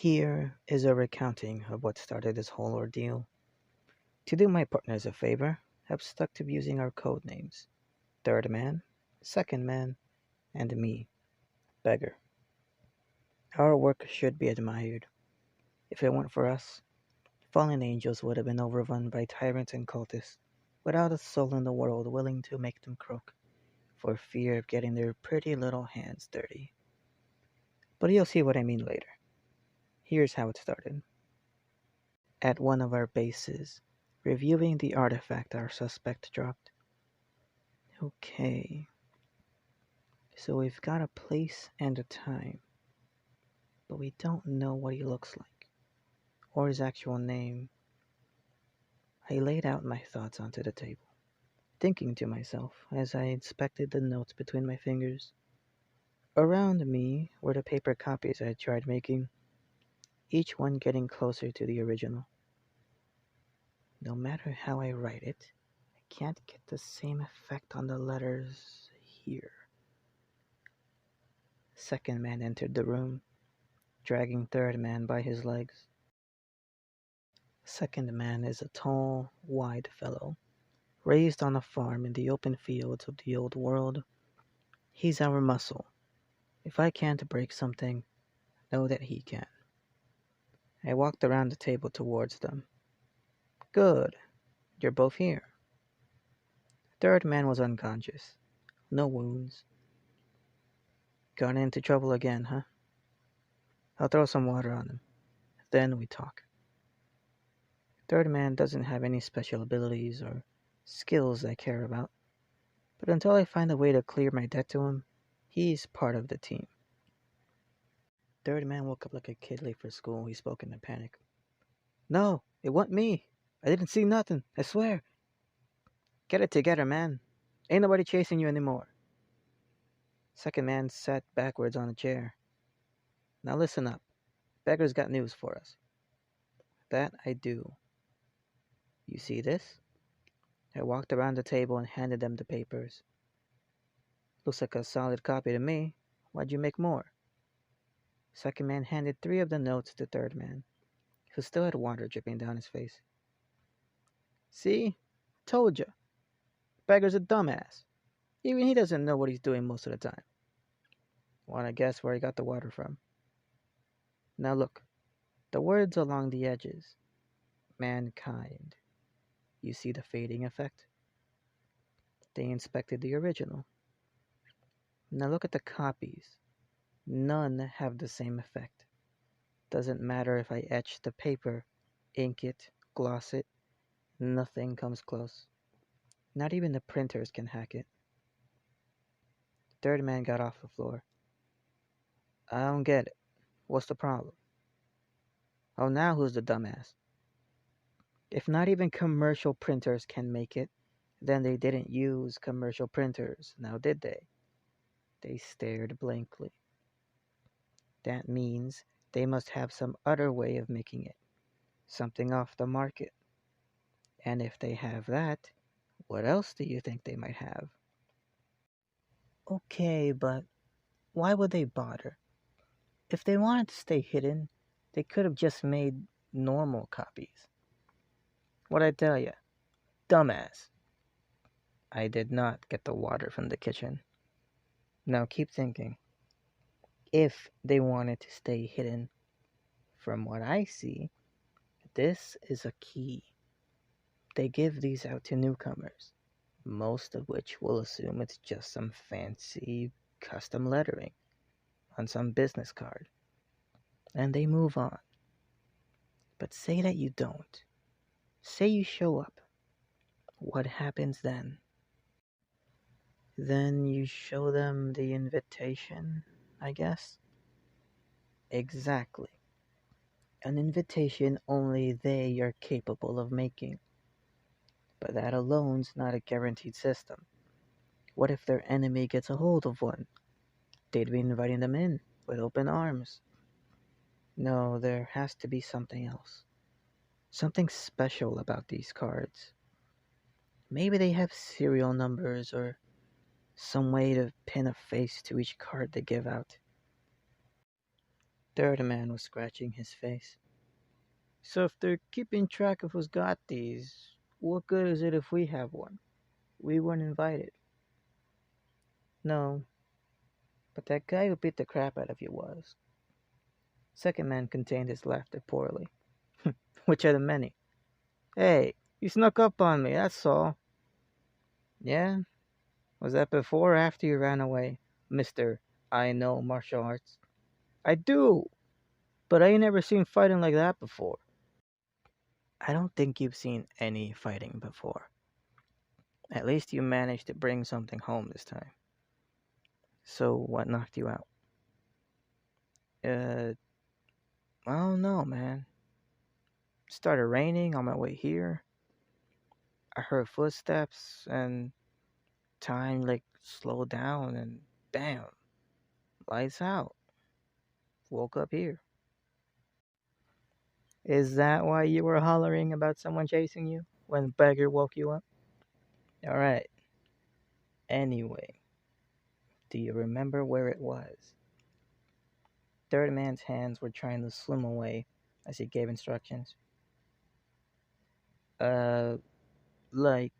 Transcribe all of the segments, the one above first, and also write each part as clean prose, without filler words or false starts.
Here is a recounting of what started this whole ordeal. To do my partners a favor, I've stuck to using our code names: Third Man, Second Man, and me, Beggar. Our work should be admired. If it weren't for us, fallen angels would have been overrun by tyrants and cultists, without a soul in the world willing to make them croak, for fear of getting their pretty little hands dirty. But you'll see what I mean later. Here's how it started. At one of our bases, reviewing the artifact our suspect dropped. Okay, so we've got a place and a time, but we don't know what he looks like, or his actual name. I laid out my thoughts onto the table, thinking to myself as I inspected the notes between my fingers. Around me were the paper copies I had tried making, each one getting closer to the original. No matter how I write it, I can't get the same effect on the letters here. Second man entered the room, dragging third man by his legs. Second man is a tall, wide fellow, raised on a farm in the open fields of the old world. He's our muscle. If I can't break something, know that he can. I walked around the table towards them. Good, you're both here. Third man was unconscious. No wounds. Got into trouble again, huh? I'll throw some water on him. Then we talk. Third man doesn't have any special abilities or skills I care about, but until I find a way to clear my debt to him, he's part of the team. Third man woke up like a kid late for school. He spoke in a panic. No, it wasn't me. I didn't see nothing, I swear. Get it together, man. Ain't nobody chasing you anymore. Second man sat backwards on a chair. Now listen up. Beggar's got news for us. That I do. You see this? I walked around the table and handed them the papers. Looks like a solid copy to me. Why'd you make more? Second man handed 3 of the notes to third man, who still had water dripping down his face. See? Told ya. Beggar's a dumbass. Even he doesn't know what he's doing most of the time. Wanna guess where he got the water from? Now look, the words along the edges. ManKind. You see the fading effect? They inspected the original. Now look at the copies. None have the same effect. Doesn't matter if I etch the paper, ink it, gloss it, nothing comes close. Not even the printers can hack it. Third man got off the floor. I don't get it. What's the problem? Oh, now who's the dumbass? If not even commercial printers can make it, then they didn't use commercial printers, now did they? They stared blankly. That means they must have some other way of making it, something off the market. And if they have that, what else do you think they might have? Okay, but why would they bother? If they wanted to stay hidden, they could have just made normal copies. What'd I tell ya? Dumbass. I did not get the water from the kitchen. Now keep thinking. If they wanted to stay hidden, from what I see, this is a key. They give these out to newcomers, most of which will assume it's just some fancy custom lettering on some business card, and they move on. But say that you don't. Say you show up. What happens then? Then you show them the invitation, I guess? Exactly. An invitation only they are capable of making. But that alone's not a guaranteed system. What if their enemy gets a hold of one? They'd be inviting them in with open arms. No, there has to be something else. Something special about these cards. Maybe they have serial numbers or some way to pin a face to each card they give out. Third man was scratching his face. So if they're keeping track of who's got these, what good is it if we have one? We weren't invited. No, but that guy who beat the crap out of you was. Second man contained his laughter poorly. Which are the many? Hey, you snuck up on me, that's all. Yeah? Was that before or after you ran away, Mr. I know martial arts? I do, but I ain't never seen fighting like that before. I don't think you've seen any fighting before. At least you managed to bring something home this time. So what knocked you out? Uh, I don't know, man. It started raining on my way here. I heard footsteps and time like slowed down and bam, lights out. Woke up here. Is that why you were hollering about someone chasing you when Beggar woke you up? Alright. Anyway, do you remember where it was? Third man's hands were trying to swim away as he gave instructions. Uh, like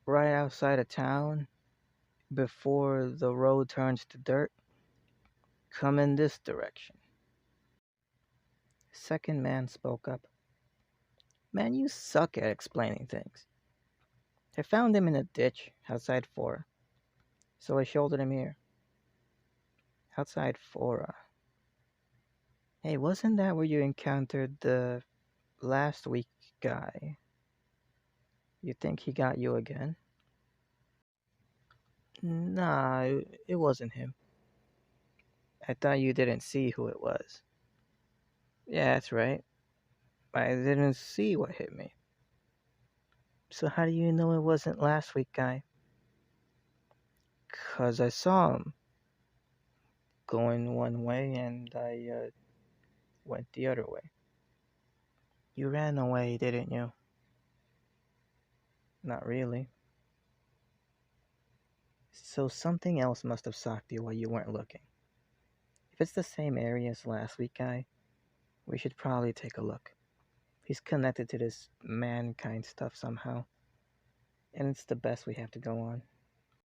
right outside of town, before the road turns to dirt, come in this direction. Second man spoke up. Man, you suck at explaining things. I found him in a ditch outside Forah, so I shouldered him here. Outside Forah. Hey, wasn't that where you encountered the last week guy? You think he got you again? Nah, it wasn't him. I thought you didn't see who it was. Yeah, that's right. I didn't see what hit me. So how do you know it wasn't last week guy? 'Cause I saw him going one way and I went the other way. You ran away, didn't you? Not really. So something else must have socked you while you weren't looking. If it's the same area as last week guy, we should probably take a look. He's connected to this ManKind stuff somehow, and it's the best we have to go on.